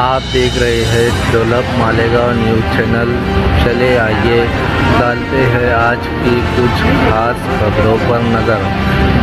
आप देख रहे हैं डेवलप मालेगांव न्यूज़ चैनल। चले आइए डालते हैं आज की कुछ खास खबरों पर नज़र।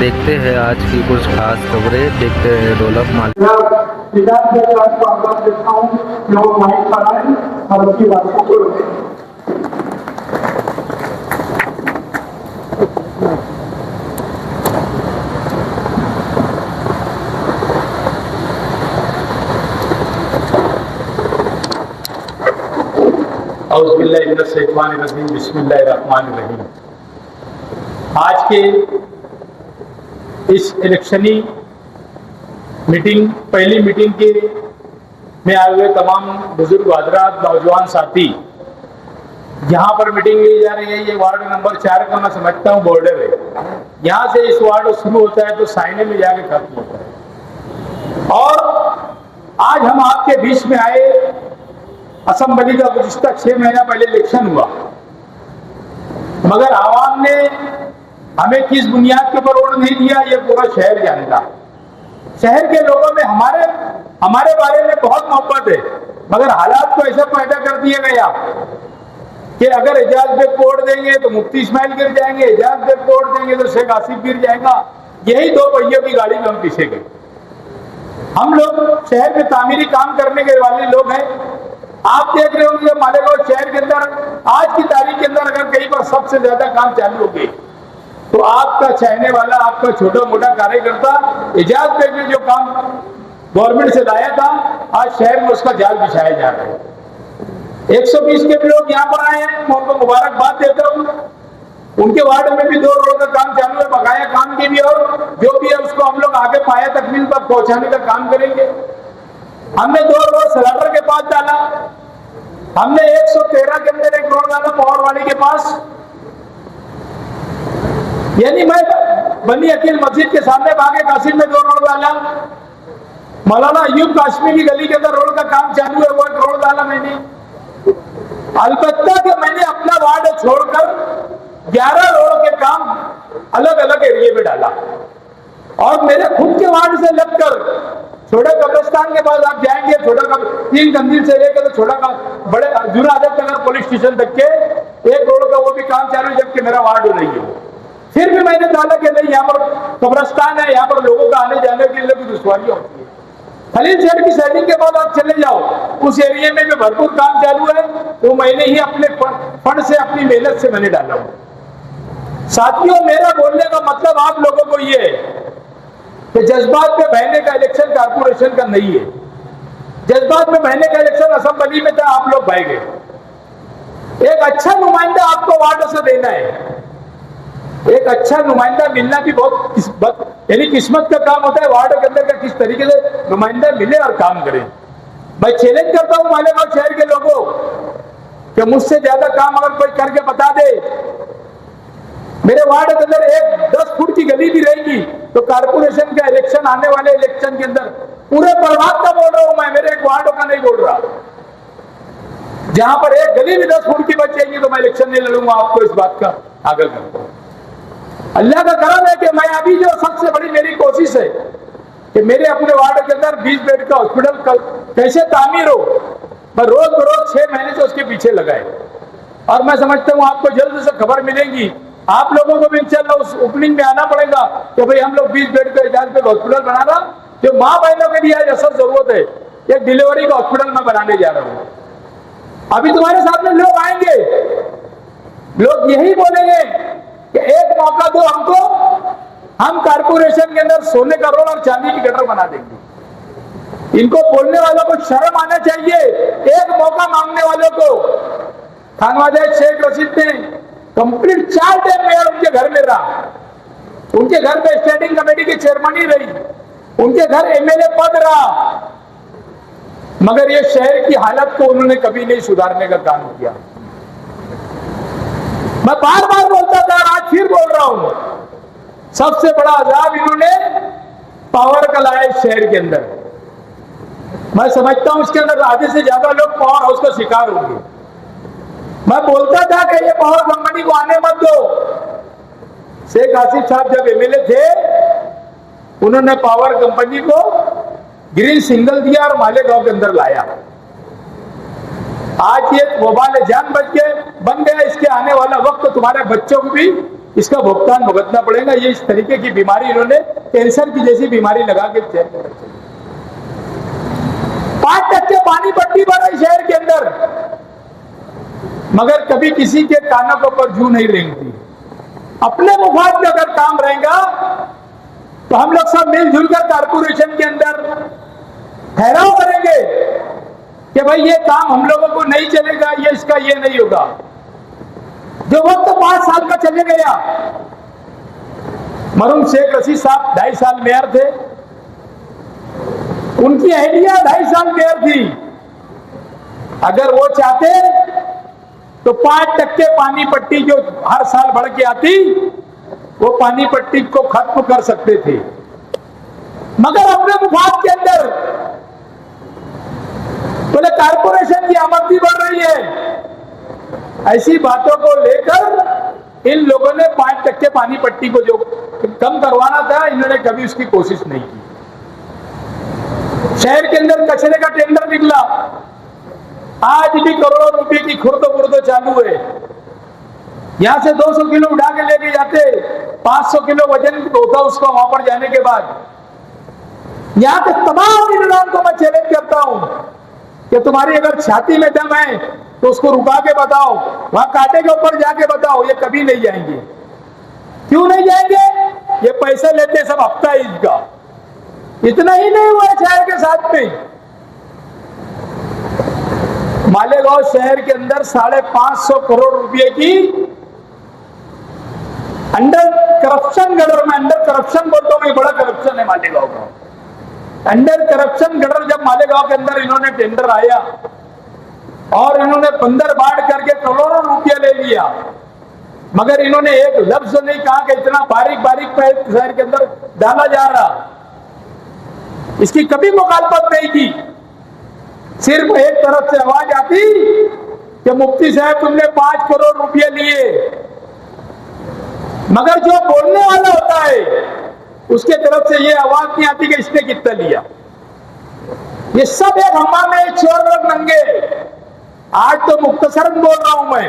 देखते हैं आज की कुछ खास खबरें। देखते हैं डेवलप बिस्मिल्लाहिर्रहमानिर्रहीम। आज के इस इलेक्शनी मीटिंग पहली मीटिंग के में आए हुए तमाम बुजुर्ग हजरात, नौजवान साथी, यहाँ पर मीटिंग ली जा रही है। ये वार्ड नंबर 4 का मैं समझता हूँ बॉर्डर है। यहाँ से इस वार्ड शुरू होता है तो साइने में जाके खत्म होता है। और आज हम आपके बीच में आए। असेंबली का गुज़िश्ता 6 महीना पहले इलेक्शन हुआ, मगर आवाम ने हमें किस बुनियाद के ऊपर वोट नहीं दिया ये पूरा शहर जानता। शहर के लोगों में हमारे बारे में बहुत मोहब्बत है, मगर हालात को ऐसा पैदा कर दिया गया कि अगर एजाज बेग को वोट देंगे तो मुफ्ती इस्माइल गिर जाएंगे, एजाज बेग को वोट देंगे तो शेख आसिफ गिर जाएगा। यही दो पहियों की गाड़ी में हम पीछे गए। हम लोग शहर में तामीरी काम करने के वाले लोग हैं। आप देख रहे होंगे मालेगांव शहर के अंदर आज की तारीख के अंदर अगर कहीं पर सबसे ज्यादा काम चालू हो गए तो आपका चाहने वाला, आपका छोटा मोटा कार्यकर्ता एजाज बेग ने जो काम गवर्नमेंट से लाया था, आज शहर में उसका जाल बिछाया जा रहा है। 120 के लोग यहाँ पर आए हैं, मैं उनको मुबारकबाद देता हूँ। उनके वार्ड में भी 2 रोड का काम चालू है, बकाया काम की भी, और जो भी है उसको हम लोग आगे पाया तकमील पर पहुंचाने का काम करेंगे। हमने 2 रोड सलाटर के पास डाला, हमने 113 के अंदर 1 रोड डाला पवारवाड़ी के पास। यानी मैं बनी अकील मस्जिद के सामने बागे कासिम में 2 रोड डाला। मौलाना अयूब काश्मी की गली के अंदर रोड का काम चालू है, वो 1 रोड डाला मैंने। अलबत्ता कि मैंने अपना वार्ड छोड़कर 11 रोड के काम अलग अलग एरिया में डाला, और मेरे खुद के वार्ड से लगकर छोटा कब्रिस्तान के पास आप जाएंगे, छोटा 3 कंदील से लेकर तो छोटा बड़े जुरा आदत नगर पुलिस स्टेशन तक के 1 रोड का वो भी काम चालू है, जबकि मेरा वार्ड नहीं है। फिर भी मैंने डाला कि नहीं, यहाँ पर कब्रिस्तान है, यहाँ पर लोगों का आने जाने के लिए भी दुश्वारी होती है। खलील शहर की सेटिंग के बाद आप चले जाओ, उस एरिया में भी भरपूर काम चालू है, तो मैंने ही अपने फंड से, अपनी मेहनत से मैंने डाला हूँ। साथियों, मेरा बोलने का मतलब आप लोगों को ये है कि जज्बात में बहने का इलेक्शन कारपोरेशन का नहीं है। जज्बात में बहने का इलेक्शन असेंबली में था, आप लोग बह गए। एक अच्छा नुमाइंदा आपको वार्ड से देना है। एक अच्छा नुमाइंदा मिलना भी बहुत यानी किस्मत का काम होता है। वार्ड के अंदर का किस तरीके से नुमाइंदा मिले और काम करे। मैं चैलेंज करता हूं मालेगांव शहर के लोगों कि मुझसे ज्यादा काम अगर कोई करके बता दे, मेरे वार्ड के अंदर 10 फुट की गली भी रहेगी तो कारपोरेशन का इलेक्शन, आने वाले इलेक्शन के अंदर पूरे प्रभाव का बोल रहा हूं मैं, मेरे एक वार्ड का नहीं बोल रहा। जहां पर एक गली भी 10 फुट की बच जाएगी तो मैं इलेक्शन नहीं लड़ूंगा। आपको इस बात का आगाह करता हूं। अल्लाह का करम है कि मैं अभी जो सबसे बड़ी मेरी कोशिश है कि मेरे अपने वार्ड के अंदर 20 बेड का हॉस्पिटल कैसे तामीर हो। मैं रोज बरोज 6 महीने से उसके पीछे लगाए, और मैं समझता हूं आपको जल्द से खबर मिलेगी। आप लोगों को भी इंशाल्लाह उस ओपनिंग में आना पड़ेगा कि भाई हम लोग 20 बेड का एजाज बेग हॉस्पिटल बनाना, जो माँ बहनों के लिए आज असल जरूरत है। एक डिलीवरी का हॉस्पिटल मैं बनाने जा रहा हूं। अभी तुम्हारे सामने लोग आएंगे, लोग यही बोलेंगे कि एक मौका दो हमको, हम कारपोरेशन के अंदर सोने का रोड और चांदी की गटर बना देंगे। इनको बोलने वालों को शर्म आना चाहिए। एक मौका मांगने वालों को खानवाजा शेख रशीद ने कंप्लीट 4 टाइम मेयर उनके घर में रहा, उनके घर में स्टैंडिंग कमेटी की चेयरमैन रही, उनके घर एमएलए पद रहा, मगर ये शहर की हालत को उन्होंने कभी नहीं सुधारने का काम किया। मैं बार बार बोलता था, आज फिर बोल रहा हूं, सबसे बड़ा अजाब इन्होंने पावर का लाया इस शहर के अंदर। मैं समझता हूं इसके अंदर आधे से ज्यादा लोग पावर हाउस का शिकार होंगे। मैं बोलता था कि ये पावर कंपनी को आने मत दो। शेख आसिफ साहब जब एमएलए थे, उन्होंने पावर कंपनी को ग्रीन सिग्नल दिया और मालेगांव के अंदर लाया। आज ये वबाल जान बन गया। इसके आने वाला वक्त तुम्हारे बच्चों को भी इसका भुगतान भुगतना पड़ेगा। ये इस तरीके की बीमारी इन्होंने कैंसर की जैसी बीमारी लगा के 5% पानी पट्टी बढ़ रही शहर के अंदर, मगर कभी किसी के कानों के ऊपर जू नहीं रेंगती। अपने मुफाद में अगर काम रहेगा तो हम लोग सब मिलजुल कर कारपोरेशन के अंदर ठहराव करेंगे कि भाई ये काम हम लोगों को नहीं चलेगा, ये इसका ये नहीं होगा। जो वक्त 5 साल का चले गया, मरहूम शेख रशीद साहब 2.5 साल मेयर थे, उनकी अहलिया 2.5 साल मेयर थी। अगर वो चाहते तो 5% पानी पट्टी जो हर साल बढ़ के आती, वो पानी पट्टी को खत्म कर सकते थे, मगर अपने मुफाद के अंदर बोले कारपोरेशन की आमदनी बढ़ रही है। ऐसी बातों को लेकर इन लोगों ने 5% पानी पट्टी को जो कम करवाना था, इन्होंने कभी उसकी कोशिश नहीं की। शहर के अंदर कचरे का टेंडर निकला, आज भी करोड़ों रुपए की खुर्द चालू है। यहां से 200 किलो उठा के लेके जाते, 500 किलो वजन होता उसका वहां पर जाने के बाद। यहां के तमाम इंसान को मैं चैलेंज करता हूं कि तुम्हारी अगर छाती में दम है तो उसको रुका के बताओ, वहां कांटे के ऊपर जाके बताओ। ये कभी नहीं जाएंगे। क्यों नहीं जाएंगे? ये पैसे लेते सब हफ्ता है इसका। इतना ही नहीं हुआ शहर के साथ में, मालेगांव शहर के अंदर 550 करोड़ रुपए की अंडर करप्शन गटर में, अंडर करप्शन बोलता हूं, बड़ा करप्शन है मालेगांव का। अंडर करप्शन गटर जब मालेगांव के अंदर इन्होंने टेंडर आया और इन्होंने बंदर बांट करके करोड़ों रुपया ले लिया, मगर इन्होंने एक लफ्ज नहीं कहा कि इतना बारीक बारीक पैसे शहर के अंदर डाला जा रहा। इसकी कभी मुखालफत नहीं की। सिर्फ एक तरफ से आवाज आती कि मुफ्ती साहब तुमने 5 करोड़ रुपये लिए, मगर जो बोलने वाला होता है उसके तरफ से ये आवाज नहीं आती कि इसने कितना लिया। ये सब एक हम्मा में चोर लोग नंगे। आज तो मुख्तसरन बोल रहा हूं मैं,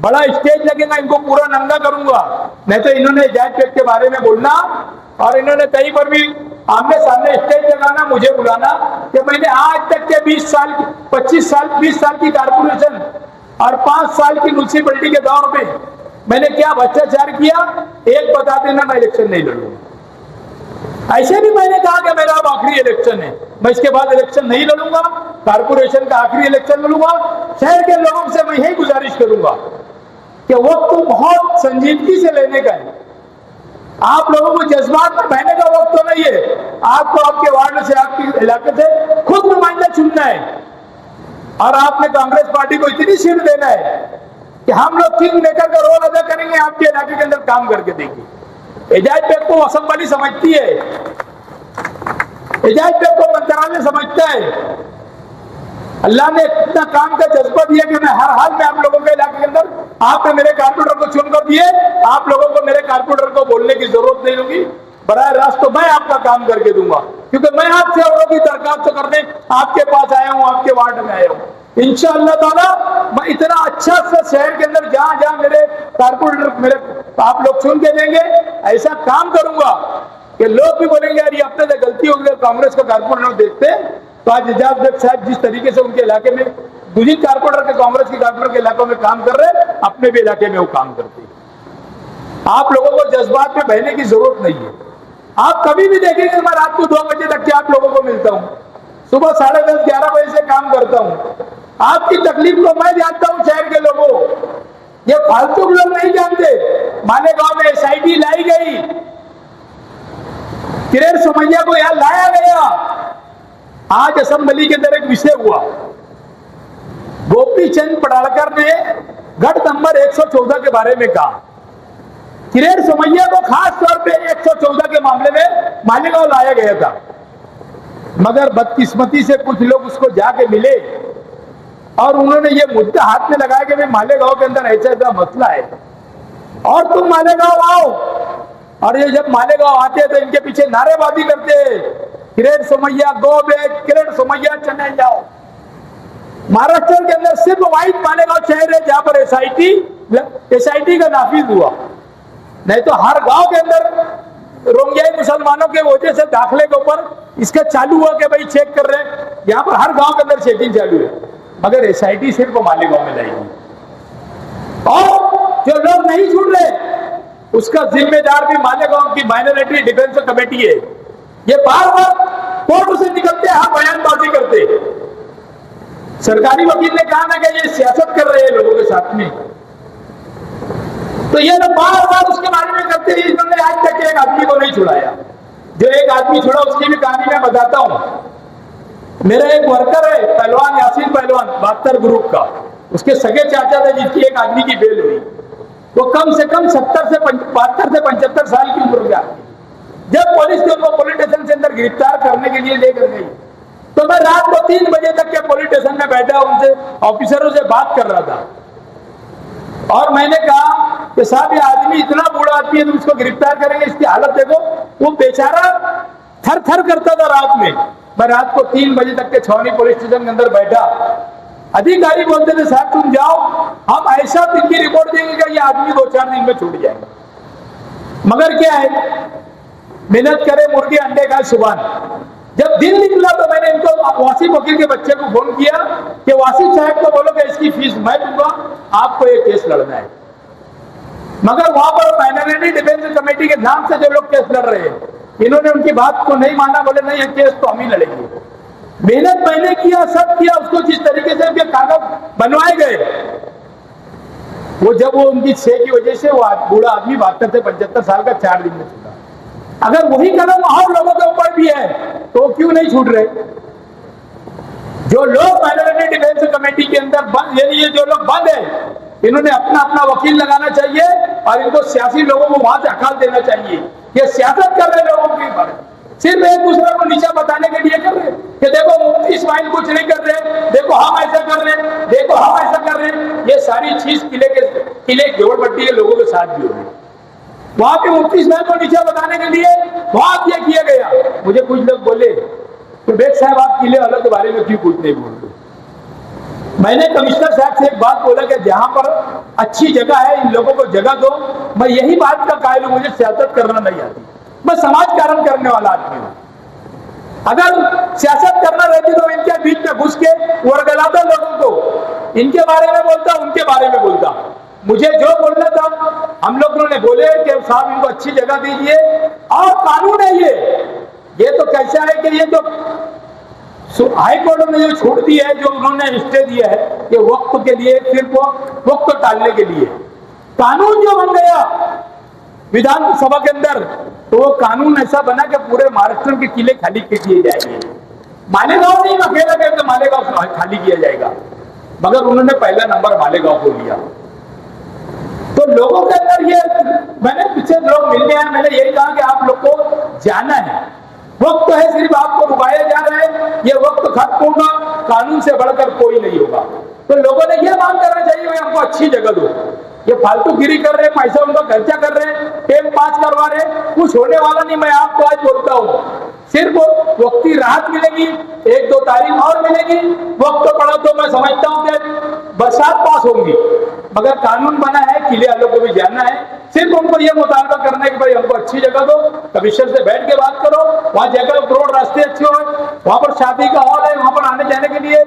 बड़ा स्टेज लगेगा, इनको पूरा नंगा करूंगा। नहीं तो इन्होंने जायज पेट के बारे में बोलना और इन्होंने कहीं पर भी आमने सामने स्टेज लगाना, मुझे बुलाना कि मैंने आज तक के 20 साल 25 साल 20 साल की कारपोरेशन और 5 साल की म्यूनिसिपैलिटी के दौर में मैंने क्या भ्रष्टाचार किया, एक बता देना, मैं इलेक्शन नहीं लड़ूंगा। ऐसे भी मैंने कहा कि मेरा अब आखिरी इलेक्शन है, मैं इसके बाद इलेक्शन नहीं लड़ूंगा, कारपोरेशन का आखिरी इलेक्शन लड़ूंगा। शहर के लोगों से मैं यही गुजारिश करूंगा कि वक्त तो बहुत संजीदगी से लेने का है। आप लोगों को जज्बात में बहने का वक्त तो नहीं है। आपको आपके वार्ड से, आपके इलाके से खुद नुमाइंदा चुनना है और आपने कांग्रेस पार्टी को इतनी सीट देना है कि हम लोग किंग मेकर का रोल अदा करेंगे, आपके इलाके के अंदर काम करके देंगे। एजाज बेग को असम्बली समझती है, एजाज बेग को मंत्रालय समझता है। अल्लाह ने इतना काम का जज्बा दिया कि मैं हर हाल में आप लोगों के इलाके के अंदर, आपने मेरे कारपोरेटर को चुनकर दिए, आप लोगों को मेरे कारपोरेटर को बोलने की जरूरत नहीं होगी। बराह रास्त तो मैं आपका काम करके दूंगा, क्योंकि मैं आपसे औरों की दरखास्त करने आपके पास आया हूं, आपके वार्ड में आया हूं। इंशाअल्लाह ताला मैं इतना अच्छा सा शहर के अंदर जहां जहां मेरे कारपोरेटर मेरे आप लोग चुन के देंगे, ऐसा काम करूंगा कि लोग भी बोलेंगे यार ये अपने से गलती हो गई। कांग्रेस का कारपोरेटर देखते तो आज एजाज बेग साहब जिस तरीके से उनके इलाके में दूसरी कारपोरेटर के, कांग्रेस के कारपोरेटर के इलाकों में काम कर रहे, अपने भी इलाके में वो काम करते। आप लोगों को जज्बात में बहने की जरूरत नहीं है। आप कभी भी देखेंगे मैं रात को 2 बजे तक के आप लोगों को मिलता हूं, सुबह 10:30 11 बजे से काम करता हूं। आपकी तकलीफ को मैं जानता हूं, शहर के लोगों, ये फालतू लोग नहीं जानते। मालेगांव में SIT लाई गई, किरण सोमैया को यहां लाया गया। आज असेंबली के अंदर एक विषय हुआ, गोपीचंद पड़ाड़कर ने गढ़ नंबर 114 के बारे में कहा। किरण सोमैया को खास तौर पे 114 के मामले में मालेगांव लाया गया था, मगर बदकिस्मती से कुछ लोग उसको जाके मिले और उन्होंने ये मुद्दा हाथ में लगाया कि भाई मालेगांव के अंदर ऐसा ऐसा मसला है और तुम मालेगांव आओ। और ये जब मालेगांव आते हैं तो इनके पीछे नारेबाजी करते हैं किरण सोमैया गो बैक, किरण सोमैया चेन्नई जाओ। महाराष्ट्र के अंदर सिर्फ वाइट मालेगांव शहर है जहां पर एसआईटी का नाफिज हुआ, नहीं तो हर गांव के अंदर रोंगियाई मुसलमानों के वजह से दाखिले के ऊपर इसका चालू हुआ कि भाई चेक कर रहे हैं, यहाँ पर हर गांव के अंदर चेकिंग चालू है, मगर एसआईटी सिर्फ मालेगांव में जाएगी। और जो लोग नहीं छूट रहे उसका जिम्मेदार भी मालेगांव की माइनॉरिटी डिफेंस कमेटी है। ये बार बार कोर्ट से निकलते हैं, बयानबाजी करते। सरकारी वकील ने कहा ना कि ये सियासत कर रहे हैं लोगों के साथ में, तो ये लोग बार बार उसके बारे में करते हैं। इन्होंने आज तक एक आदमी को नहीं छुड़ाया, जो एक आदमी छुड़ा उसकी भी कहानी मैं बताता हूं। मेरा एक वर्कर है पहलवान यासीन पहलवान 72 ग्रुप का, उसके सगे चाचा थे जिसकी एक आदमी की बेल हुई, वो कम से कम 72 से 75 साल की उम्र का। जब पुलिस ने उनको पुलिस स्टेशन से अंदर गिरफ्तार करने के लिए लेकर गई, तो मैं रात को 3 बजे तक के पुलिस स्टेशन में बैठा उनसे ऑफिसरों से बात कर रहा था, और मैंने कहा कि साहब ये आदमी इतना बूढ़ा आदमी है, तुम इसको गिरफ्तार करेंगे, इसकी हालत देखो। वो बेचारा थर थर करता था रात में। मैं रात को 3 बजे तक के छावनी पुलिस स्टेशन के अंदर बैठा। अधिकारी बोलते थे साहब तुम जाओ, हम ऐसा दिन की रिपोर्ट देंगे कि ये आदमी 2-4 दिन में छूट जाएगा। मगर क्या है, मेहनत करे मुर्गे अंडे का सुबान। जब दिन निकला तो मैंने इनको वासिफ वकील के बच्चे को फोन किया कि वासिफ साहब को बोलो कि इसकी फीस मैं दूंगा, आपको ये केस लड़ना है। मगर वहां पर माइनॉरिटी डिफेंस कमेटी के नाम से जो लोग केस लड़ रहे हैं, इन्होंने उनकी बात को नहीं माना, बोले नहीं ये केस तो हम ही लड़ेंगे। मेहनत मैंने किया, सब किया, उसको जिस तरीके से उनके कागज बनवाए गए, वो जब वो उनकी छह की वजह से वो बूढ़ा आदमी 72 से 75 साल का 4 दिन में छूटा। अगर वही कदम और लोगों के ऊपर भी है तो क्यों नहीं छूट रहे? जो लोग माइनॉरिटी डिफेंस कमेटी के अंदर ये जो लोग बंद है, इन्होंने अपना अपना वकील लगाना चाहिए और इनको सियासी लोगों को वहां से हकाल देना चाहिए। ये सियासत कर रहे लोगों के ऊपर, सिर्फ एक दूसरे को नीचा बताने के लिए कर रहे कि देखो मुफ्ती इस्माइल कुछ नहीं कर रहे, देखो हम ऐसा कर रहे हैं, देखो हम ऐसा कर रहे हैं। ये सारी चीज किले झोपड़पट्टी के लोगों के साथ भी हो रही है। वहां पे मुफ्ती इस्माइल को नीचा बताने के लिए वहां ये किया गया। मुझे कुछ लोग बोले तो बेग साहब आप किले वालों के बारे में क्यों कुछ नहीं बोलते? मैंने कमिश्नर साहब से एक बात बोला कि जहां पर अच्छी जगह है इन लोगों को जगह दो। मैं यही बात का कायल हूं, मुझे सियासत करना नहीं आती, मैं समाजकारण करने वाला आदमी हूं। अगर सियासत करना रहती तो इनके बीच में घुस के वर्गलाता लोगों को, इनके बारे में बोलता, उनके बारे में बोलता। मुझे जो बोलना था हम लोगों ने बोले कि साहब इनको अच्छी जगह दीजिए, और कानून है ये तो कैसा है कि ये तो हाई कोर्ट ने जो छूट दी है, जो उन्होंने स्टे दिया है, ये वक्त के लिए, सिर्फ वक्त टालने के लिए। कानून जो बन गया विधानसभा के अंदर, तो वो कानून ऐसा बना कि पूरे महाराष्ट्र के किले खाली किए जाएंगे। मालेगांव नहीं अकेला करके मालेगांव खाली किया जाएगा, मगर उन्होंने पहला नंबर मालेगांव को लिया। तो लोगों के अंदर ये, मैंने पीछे लोग मिलने आए, मैंने यही कहा कि आप लोग को जाना है, वक्त है, सिर्फ आपको रुकाया जा रहा है, ये वक्त खत्म होगा, कानून से बढ़कर कोई नहीं होगा। तो लोगों ने ये मांग करना चाहिए कि हमको अच्छी जगह दो। ये फालतू गिरी कर रहे, पैसा उनका खर्चा कर रहे, टेम पास करवा रहे, कुछ होने वाला नहीं। मैं आपको आज बोलता हूँ, सिर्फ वक्ती राहत मिलेगी, 1-2 तारीख और मिलेगी, वक्त पड़ा तो मैं समझता हूँ कि बरसात पास होंगी। मगर कानून बना है, किले वालों को भी जानना है, सिर्फ उनको ये मुतालबा करना है कि भाई हमको अच्छी जगह दो, कमिश्नर से बैठ के बात करो, वहाँ जगह रोड रास्ते अच्छे हो, वहाँ पर शादी का हॉल है, वहाँ पर आने जाने के लिए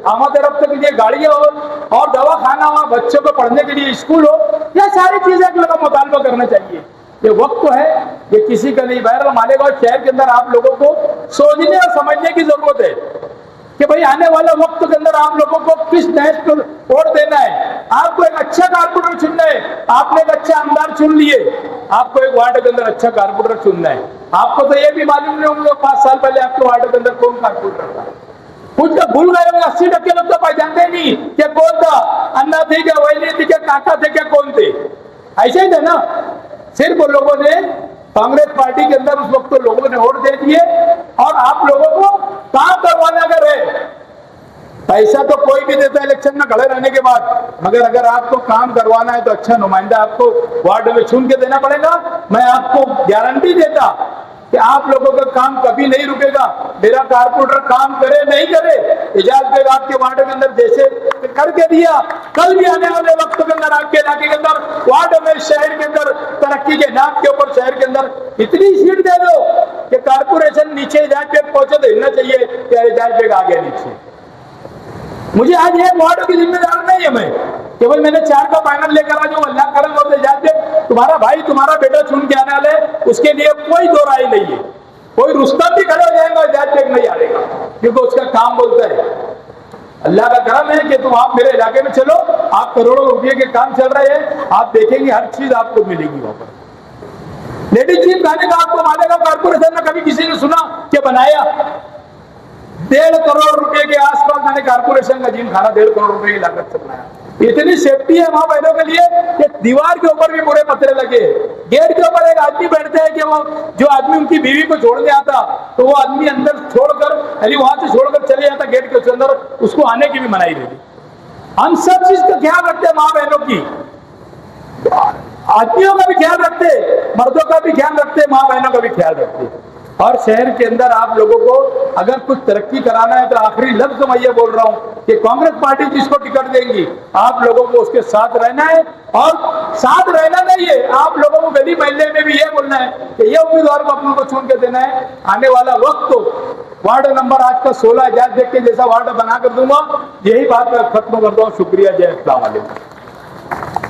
आमद रफ्त के लिए गाड़ियाँ हो, और दवा खाना हो, बच्चों को पढ़ने के लिए स्कूल हो, यह सारी चीजें एक लोगों को मुतालबा करना चाहिए। ये वक्त है, ये किसी का नहीं। बहरहाल मालेगांव शहर के अंदर आप लोगों को सोचने और समझने की जरूरत है कि भाई आने वाला वक्त के अंदर आप लोगों को किस देश को वोट देना है। आपको एक अच्छा कारपोरेटर चुनना है, आपने एक अच्छा आमदार चुन लिए, आपको एक वार्ड के अंदर अच्छा कारपोरेटर चुनना है। आपको तो ये भी मालूम नहीं होगा 5 साल पहले आपके वार्ड के अंदर कौन कारपोरेटर था। कुछ तो भूल गए होंगे, 80% लोग तो पहचानते नहीं कि कौन था, अन्ना थे क्या, वही थे क्या, काका थे क्या, कौन थे। ऐसे ही थे ना। सिर्फ लोगों ने कांग्रेस पार्टी के अंदर उस वक्त तो लोगों ने वोट दे दिए, और आप लोगों को काम करवाना अगर है, पैसा तो कोई भी देता है इलेक्शन में खड़े रहने के बाद, मगर अगर आपको काम करवाना है तो अच्छा नुमाइंदा आपको वार्ड में चुन के देना पड़ेगा। मैं आपको गारंटी देता कि आप लोगों का काम कभी नहीं रुकेगा। मेरा कारपोरेटर काम करे नहीं करे, एजाज बेग आपके वार्ड के अंदर जैसे करके दिया, कल भी आने वाले वक्त के अंदर आपके इलाके के अंदर वार्ड में शहर के अंदर तरक्की के नाम के ऊपर शहर के अंदर इतनी सीट दे दो कि कारपोरेशन नीचे एजाज बेग पहुंचे तो हिलना चाहिए कि एजाज बेग आ गया नीचे। मुझे आज ये वार्ड की जिम्मेदार नहीं है, मैं केवल मैंने 4 का फाइनल लेकर आ जो अल्लाह करम और एजाज बेग तुम्हारा भाई तुम्हारा बेटा चुन के आने वाले, उसके लिए कोई दो राय नहीं है। कोई रुस्तम भी खड़े हो जाएगा, एजाज बेग नहीं आएगा, क्योंकि उसका काम बोलता है। अल्लाह का करम है कि तुम आप मेरे इलाके में चलो, आप करोड़ों रुपए के काम चल रहे हैं, आप देखेंगे हर चीज आपको मिलेगी वहां पर। लेडीज जिम खाने का आपको मालेगा कारपोरेशन में कभी किसी ने सुना कि बनाया? 1.5 करोड़ रुपए के आसपास मैंने कारपोरेशन का जिम खाना 1.5 करोड़ रुपए की लागत से बनाया। इतनी सेफ्टी है माँ बहनों के लिए कि दीवार के ऊपर भी पूरे पत्रे लगे, गेट के ऊपर एक आदमी बैठते हैं कि वो जो आदमी उनकी बीवी को छोड़ने आता तो वो आदमी अंदर छोड़कर यानी वहां से छोड़कर चले जाता गेट के अंदर, उसको आने की भी मनाही रहती। हम सब चीज का ख्याल रखते हैं, माँ बहनों की, आदमियों का भी ख्याल रखते, मर्दों का भी ख्याल रखते, माँ बहनों का भी ख्याल रखते। और शहर के अंदर आप लोगों को अगर कुछ तरक्की कराना है तो आखिरी लफ्ज मैं ये बोल रहा हूं कि कांग्रेस पार्टी जिसको टिकट देंगी आप लोगों को उसके साथ रहना है। और साथ रहना नहीं है, आप लोगों को गली मोहल्ले में भी ये बोलना है कि ये उम्मीदवार को अपनों को चुन के देना है। आने वाला वक्त तो वार्ड नंबर आज का 16 एजाज बेग के जैसा वार्ड बना कर दूंगा। यही बात मैं खत्म करता हूँ। शुक्रिया, जय अस्सलाम वालेकुम।